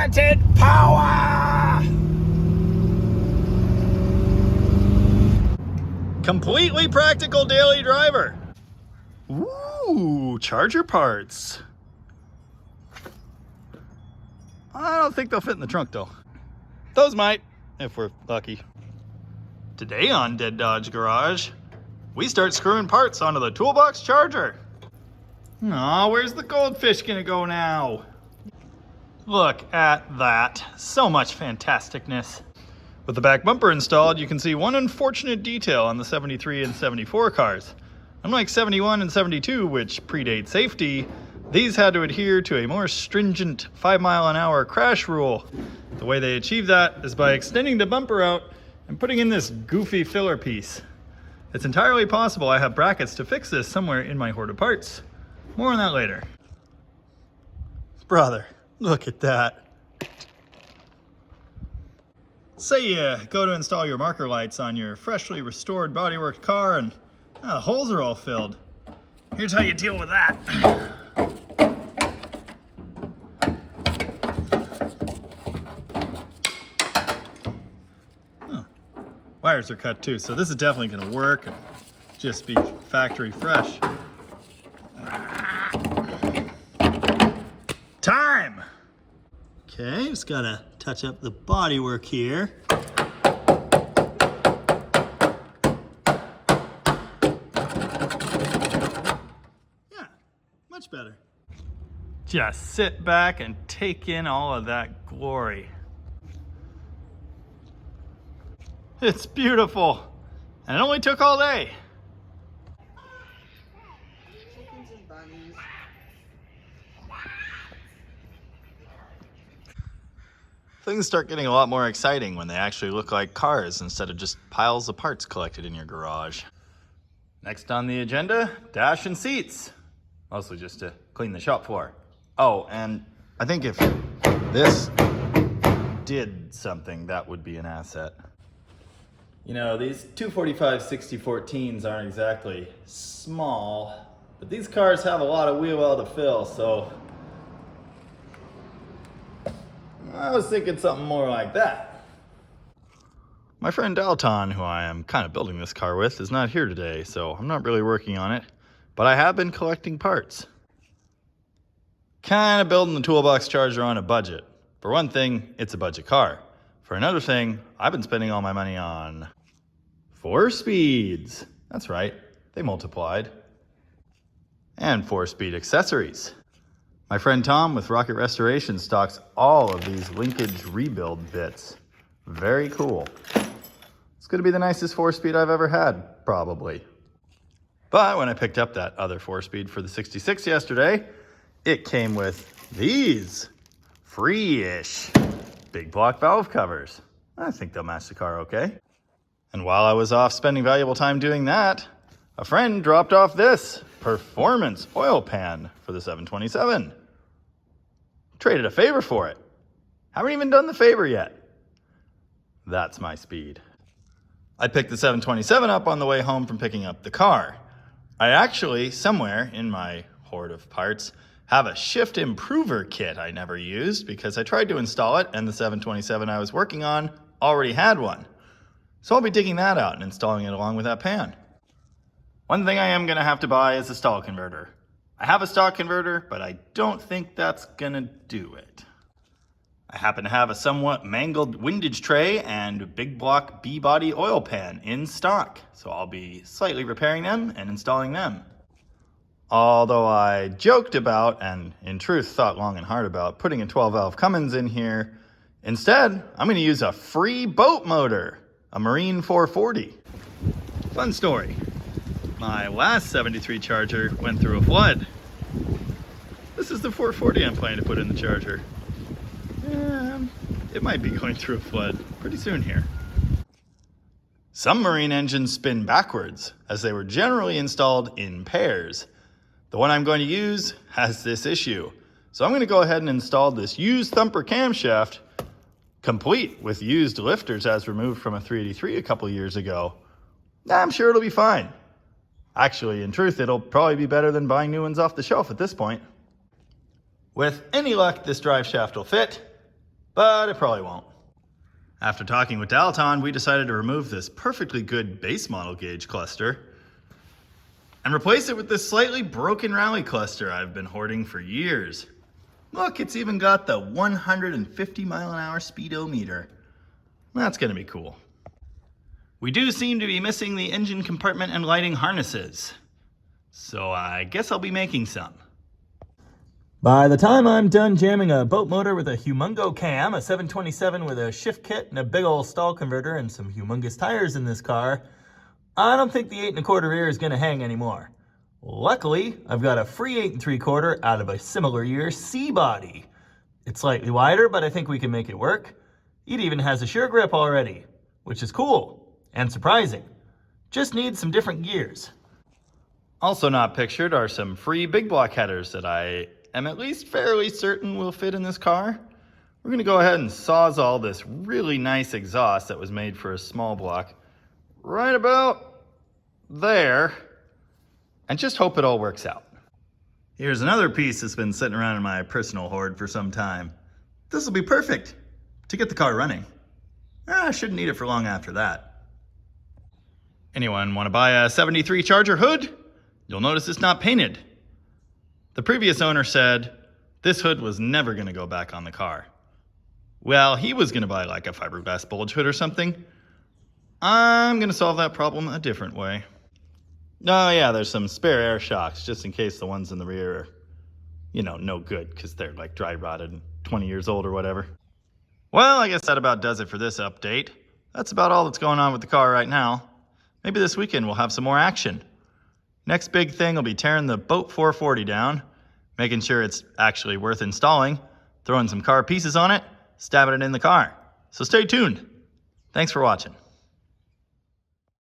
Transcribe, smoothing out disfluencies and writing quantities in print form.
unlimited power! Completely practical daily driver. Ooh, charger parts. I don't think they'll fit in the trunk though. Those might, if we're lucky. Today on Dead Dodge Garage, we start screwing parts onto the Toolbox Charger. Aw, where's the goldfish gonna go now? Look at that. So much fantasticness. With the back bumper installed, you can see one unfortunate detail on the 73 and 74 cars. Unlike 71 and 72, which predate safety, these had to adhere to a more stringent 5-mile-an-hour crash rule. The way they achieve that is by extending the bumper out and putting in this goofy filler piece. It's entirely possible I have brackets to fix this somewhere in my hoard of parts. More on that later. Brother, look at that. Say you go to install your marker lights on your freshly restored bodywork car and the holes are all filled. Here's how you deal with that. Wires are cut too, so this is definitely going to work and just be factory fresh. Time! Okay, just got to touch up the bodywork here. Yeah, much better. Just sit back and take in all of that glory. It's beautiful, and it only took all day. Chickens and bunnies. Things start getting a lot more exciting when they actually look like cars instead of just piles of parts collected in your garage. Next on the agenda, dash and seats. Mostly just to clean the shop floor. Oh, and I think if this did something, that would be an asset. You know, these 245 6014s aren't exactly small, but these cars have a lot of wheel well to fill, so I was thinking something more like that. My friend Dalton, who I am kind of building this car with, is not here today, so I'm not really working on it, but I have been collecting parts. Kind of building the Toolbox Charger on a budget. For one thing, it's a budget car. For another thing, I've been spending all my money on 4-speeds. That's right, they multiplied. And 4-speed accessories. My friend Tom with Rocket Restoration stocks all of these linkage rebuild bits. Very cool. It's gonna be the nicest 4-speed I've ever had, probably. But when I picked up that other 4-speed for the 66 yesterday, it came with these free-ish big block valve covers. I think they'll match the car okay. And while I was off spending valuable time doing that, a friend dropped off this performance oil pan for the 727. Traded a favor for it. Haven't even done the favor yet. That's my speed. I picked the 727 up on the way home from picking up the car. I actually, somewhere in my hoard of parts, have a shift improver kit I never used because I tried to install it and the 727 I was working on already had one. So I'll be digging that out and installing it along with that pan. One thing I am gonna have to buy is a stall converter. I have a stock converter, but I don't think that's gonna do it. I happen to have a somewhat mangled windage tray and big block B-body oil pan in stock, so I'll be slightly repairing them and installing them. Although I joked about, and in truth thought long and hard about, putting a 12-valve Cummins in here, instead, I'm going to use a free boat motor, a Marine 440. Fun story. My last 73 Charger went through a flood. This is the 440 I'm planning to put in the Charger. It might be going through a flood pretty soon here. Some Marine engines spin backwards, as they were generally installed in pairs. The one I'm going to use has this issue. So I'm going to go ahead and install this used thumper camshaft, complete with used lifters as removed from a 383 a couple years ago. I'm sure it'll be fine. Actually, in truth, it'll probably be better than buying new ones off the shelf at this point. With any luck, this drive shaft will fit, but it probably won't. After talking with Dalaton, we decided to remove this perfectly good base model gauge cluster and replace it with this slightly broken rally cluster I've been hoarding for years. Look, it's even got the 150 mile an hour speedometer. That's gonna be cool. We do seem to be missing the engine compartment and lighting harnesses, so I guess I'll be making some. By the time I'm done jamming a boat motor with a humongo cam, a 727 with a shift kit and a big old stall converter and some humongous tires in this car, I don't think the 8 1/4 rear is gonna hang anymore. Luckily, I've got a free 8 3/4 out of a similar year C-body. It's slightly wider, but I think we can make it work. It even has a sure grip already, which is cool and surprising. Just needs some different gears. Also not pictured are some free big block headers that I am at least fairly certain will fit in this car. We're gonna go ahead and sawzall this really nice exhaust that was made for a small block right about there, and just hope it all works out. Here's another piece that's been sitting around in my personal hoard for some time. This will be perfect to get the car running. I shouldn't need it for long after that. Anyone want to buy a 73 Charger hood? You'll notice it's not painted. The previous owner said this hood was never going to go back on the car. Well, he was going to buy like a fiberglass bulge hood or something. I'm going to solve that problem a different way. Oh yeah, there's some spare air shocks just in case the ones in the rear are, no good because they're like dry rotted and 20 years old or whatever. Well, I guess that about does it for this update. That's about all that's going on with the car right now. Maybe this weekend we'll have some more action. Next big thing will be tearing the Boat 440 down, making sure it's actually worth installing, throwing some car pieces on it, stabbing it in the car. So stay tuned. Thanks for watching.